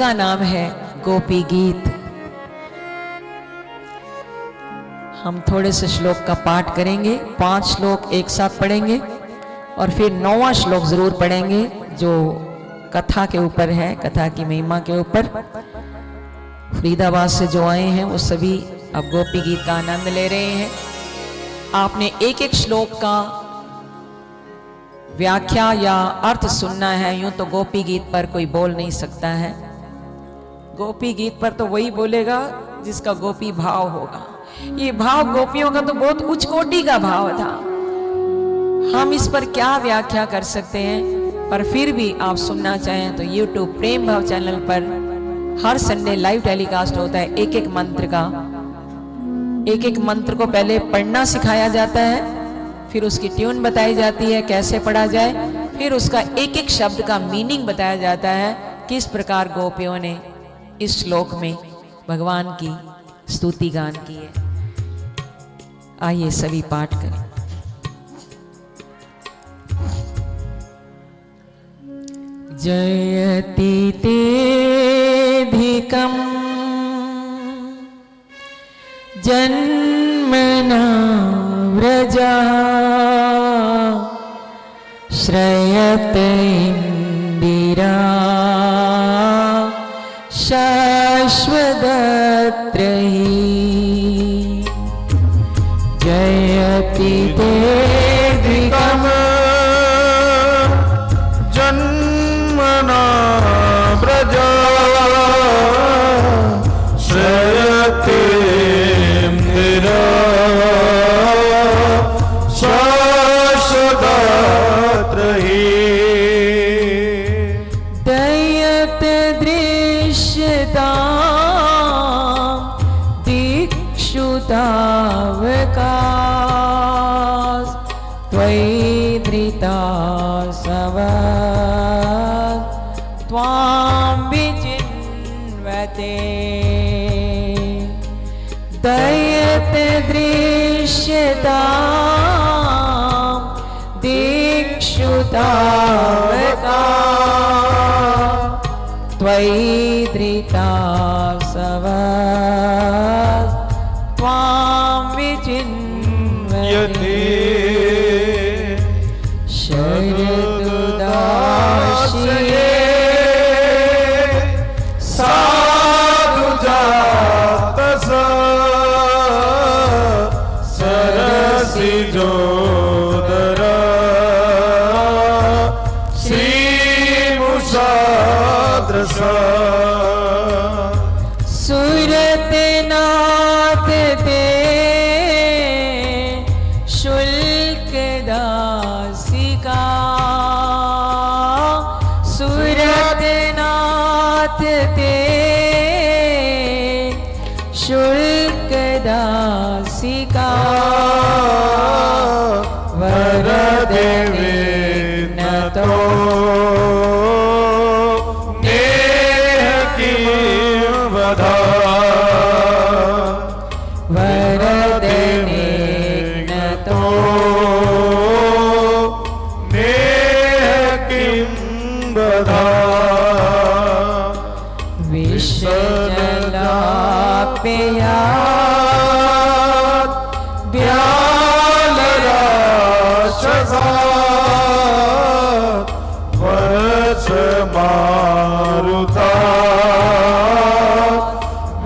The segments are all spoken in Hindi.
जिसका नाम है गोपी गीत। हम थोड़े से श्लोक का पाठ करेंगे, 5 श्लोक एक साथ पढ़ेंगे और फिर 9वां श्लोक जरूर पढ़ेंगे जो कथा के ऊपर है, कथा की महिमा के ऊपर। फरीदाबाद से जो आए हैं वो सभी अब गोपी गीत का आनंद ले रहे हैं। आपने एक एक श्लोक का व्याख्या या अर्थ सुनना है। यूं तो गोपी गीत पर कोई बोल नहीं सकता है। गोपी गीत पर तो वही बोलेगा जिसका गोपी भाव होगा। ये भाव गोपियों का तो बहुत उच्च कोटि का भाव था। हम इस पर क्या व्याख्या कर सकते हैं, पर फिर भी आप सुनना चाहें तो YouTube प्रेम भाव चैनल पर हर संडे लाइव टेलीकास्ट होता है। एक एक मंत्र का, एक एक मंत्र को पहले पढ़ना सिखाया जाता है, फिर उसकी ट्यून बताई जाती है कैसे पढ़ा जाए, फिर उसका एक एक शब्द का मीनिंग बताया जाता है, किस प्रकार गोपियों ने इस श्लोक में भगवान की स्तुति गान की है। आइए सभी पाठ करें। जयति तेऽधिकं जन्मना व्रजः श्रयत इंदिरा शाश्वतत्रयी। जयति तेऽधिकं जन्मना व्रजः श्रयते इंदिरा शाश्वतत्रयी। दयत दृश्यतां दिक्षुतावकाश त्वयि धृता सवत् त्वां विचिन्वते। दयत दृश्यतां दिक्षुतावकाश त्वयि धृता सवत् त्वां विचिन्वते। शरदुदास्ये साधुजातस सरसिजोदर श्रीमुषाद्रस। सुरतनाथ ते शुल्क दासिका। सुरतनाथ ते शुल्क दासिका। वरदेवी न तो नेह की वधा। वरदेवी न तो नेह किं वधा। विषजलाप्यात् व्यालराक्षसा वर्ष मारुता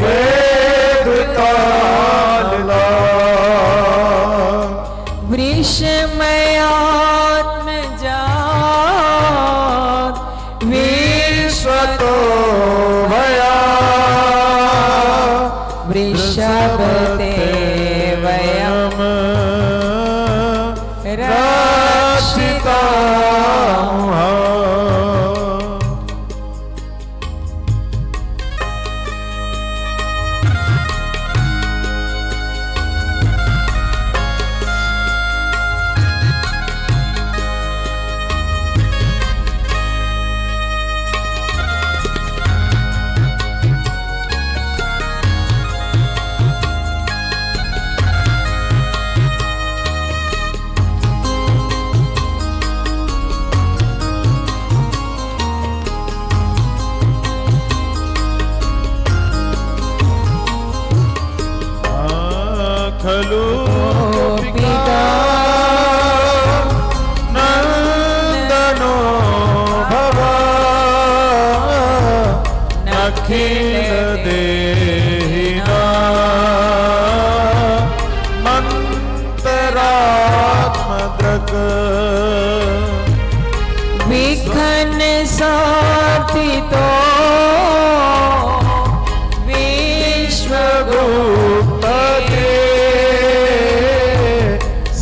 वेदकालिला। वृषमयात्मजात् विश्वतो भया वृषभते वयं रक्षिता। अखिल देहिना मंतरात्मदृक् विघ्न साधितो विश्वगुप्तते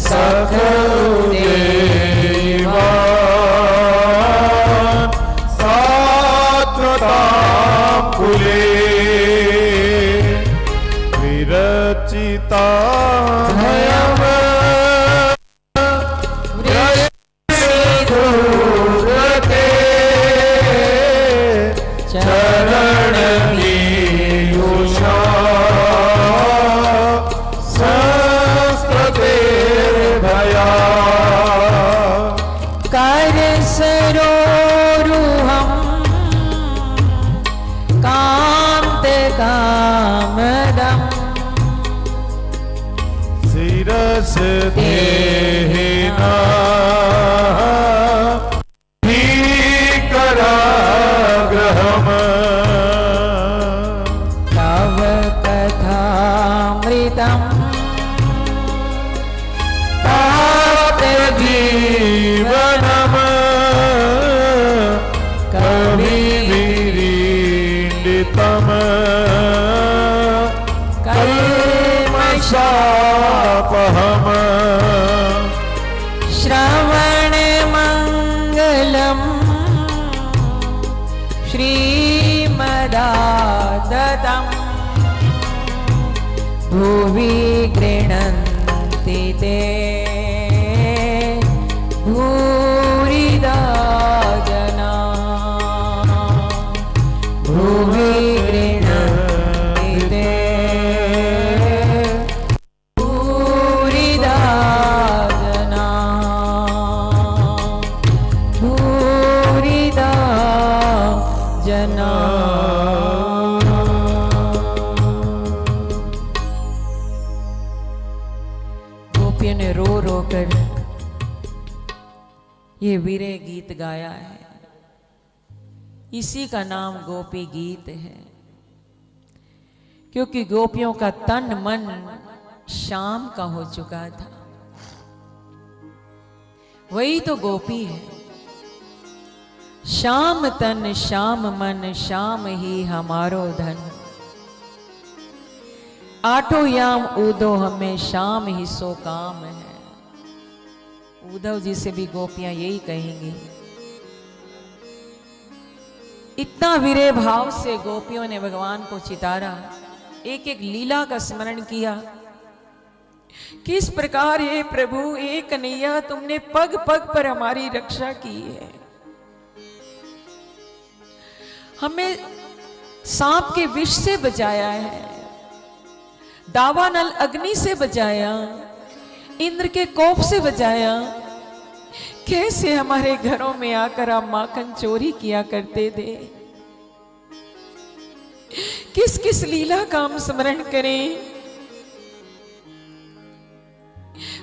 सखदेवान् सात्वतां कुले विरचिता भयम् चरणीयुषा संस्कृतेर्भया कर सरोरुहं कान्त कामदम् शिरस देहिना भीकराग्रहम् तव कथामृतम् जीवनम् कविविरीडितम् कल्मषापहम् श्रवण मंगलम श्रीमदादतम भुवि गृह्णन्ति ते भूरिदा जना भुवि गृह्णन्ति ते भूरिदा जना भूरिदा जना। गोपियों ने रो रो कर ये विरह गीत गाया है। इसी का नाम गोपी गीत है, क्योंकि गोपियों का तन मन शाम का हो चुका था। वही तो गोपी है। शाम तन शाम मन शाम ही हमारो धन, आठों याम उदो हमें शाम ही सो काम है। उद्धव जी से भी गोपियां यही कहेंगी। इतना विरह भाव से गोपियों ने भगवान को चितारा, एक एक लीला का स्मरण किया। किस प्रकार हे प्रभु, हे कन्हैया, तुमने पग पग पर हमारी रक्षा की है। हमें सांप के विष से बचाया है, दावानल अग्नि से बचाया, इंद्र के कोप से बचाया। कैसे हमारे घरों में आकर आप माखन चोरी किया करते थे। किस किस लीला का हम स्मरण करें।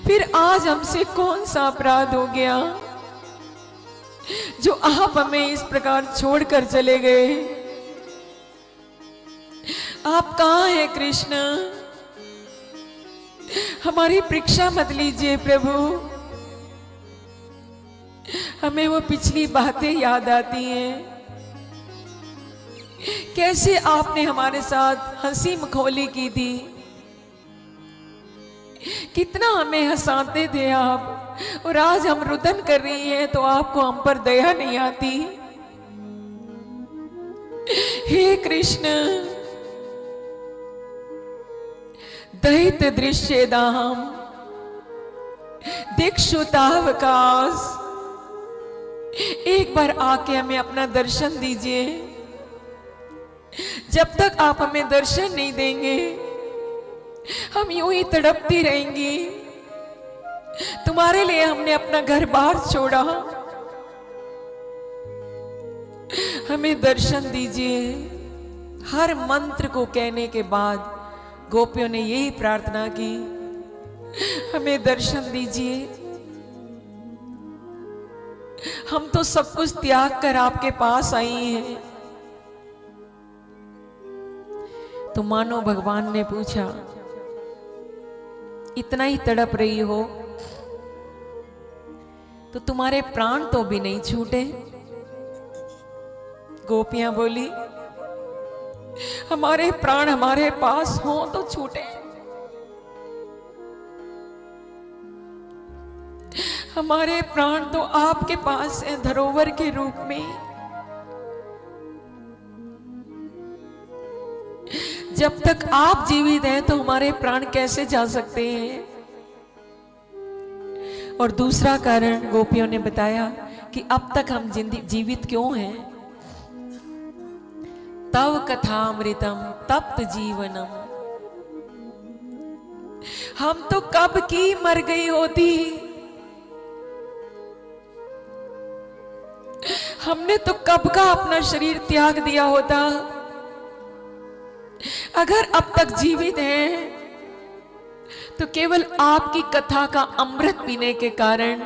फिर आज हमसे कौन सा अपराध हो गया जो आप हमें इस प्रकार छोड़कर चले गए। आप कहां हैं कृष्ण, हमारी परीक्षा मत लीजिए प्रभु। हमें वो पिछली बातें याद आती हैं, कैसे आपने हमारे साथ हंसी मखौली की थी, कितना हमें हंसाते थे आप, और आज हम रुदन कर रही हैं तो आपको हम पर दया नहीं आती। हे कृष्ण, दहित दृश्य दाम दिक्षुतावकाश, एक बार आके हमें अपना दर्शन दीजिए। जब तक आप हमें दर्शन नहीं देंगे हम यूं ही तड़पती रहेंगी। तुम्हारे लिए हमने अपना घर बार छोड़ा, हमें दर्शन दीजिए। हर मंत्र को कहने के बाद गोपियों ने यही प्रार्थना की, हमें दर्शन दीजिए। हम तो सब कुछ त्याग कर आपके पास आई हैं, तो मानो भगवान ने पूछा, इतना ही तड़प रही हो तो तुम्हारे प्राण तो भी नहीं छूटे? गोपियां बोली, हमारे प्राण हमारे पास हो तो छूटे, हमारे प्राण तो आपके पास है धरोहर के रूप में। जब तक आप जीवित हैं तो हमारे प्राण कैसे जा सकते हैं? और दूसरा कारण गोपियों ने बताया कि अब तक हम जीवित क्यों हैं? तव कथामृतम तप्त जीवनम, हम तो कब की मर गई होती, हमने तो कब का अपना शरीर त्याग दिया होता। अगर अब तक जीवित हैं तो केवल आपकी कथा का अमृत पीने के कारण।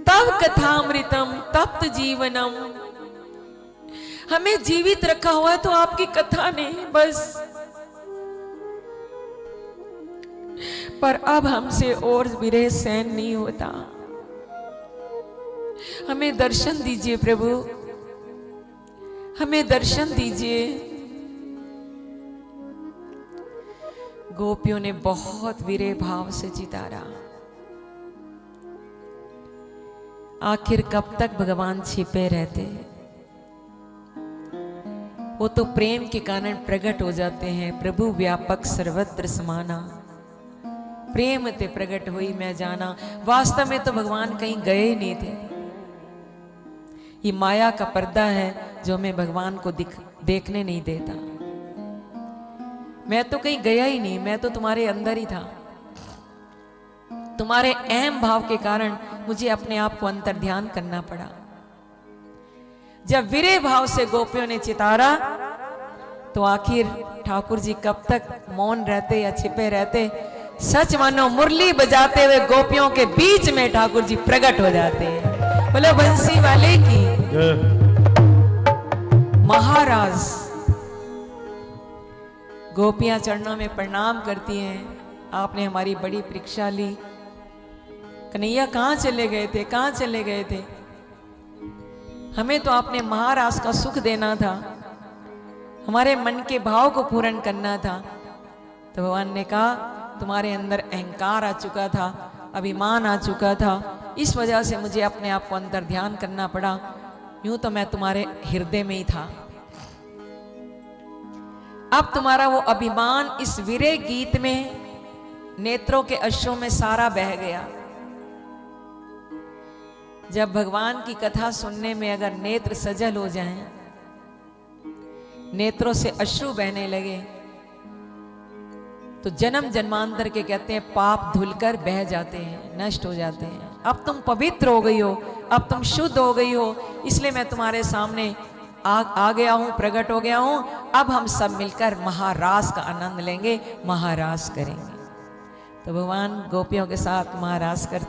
तव कथामृतम तप्त जीवनम, हमें जीवित रखा हुआ तो आपकी कथा ने बस। पर अब हमसे और विरह सहन नहीं होता, हमें दर्शन दीजिए प्रभु, हमें दर्शन दीजिए। गोपियों ने बहुत विरह भाव से चितारा। आखिर कब तक भगवान छिपे रहते? वो तो प्रेम के कारण प्रकट हो जाते हैं। प्रभु व्यापक सर्वत्र समाना, प्रेम ते प्रकट हुई मैं जाना। वास्तव में तो भगवान कहीं गए ही नहीं थे। ये माया का पर्दा है जो हमें भगवान को देखने नहीं देता। मैं तो कहीं गया ही नहीं, मैं तो तुम्हारे अंदर ही था। तुम्हारे अहम भाव के कारण मुझे अपने आप को अंतर ध्यान करना पड़ा। जब विरह भाव से गोपियों ने चितारा तो आखिर ठाकुर जी कब तक मौन रहते या छिपे रहते? सच मानो मुरली बजाते हुए गोपियों के बीच में ठाकुर जी प्रकट हो जाते हैं। बोलो बंसी वाले की। महाराज गोपियां चरणों में प्रणाम करती हैं, आपने हमारी बड़ी परीक्षा ली। कन्हैया कहां चले गए थे, कहां चले गए थे? हमें तो आपने महाराज का सुख देना था, हमारे मन के भाव को पूर्ण करना था। तो भगवान ने कहा, तुम्हारे अंदर अहंकार आ चुका था, अभिमान आ चुका था, इस वजह से मुझे अपने आप को अंतर ध्यान करना पड़ा। यूं तो मैं तुम्हारे हृदय में ही था। अब तुम्हारा वो अभिमान इस विरह गीत में, नेत्रों के अश्रों में सारा बह गया। जब भगवान की कथा सुनने में अगर नेत्र सजल हो जाएं, नेत्रों से अश्रु बहने लगे, तो जन्म जन्मांतर के कहते हैं पाप धुलकर बह जाते हैं, नष्ट हो जाते हैं। अब तुम पवित्र हो गई हो, अब तुम शुद्ध हो गई हो, इसलिए मैं तुम्हारे सामने आ गया हूं, प्रकट हो गया हूं। अब हम सब मिलकर महारास का आनंद लेंगे, महारास करेंगे। तो भगवान गोपियों के साथ महारास करते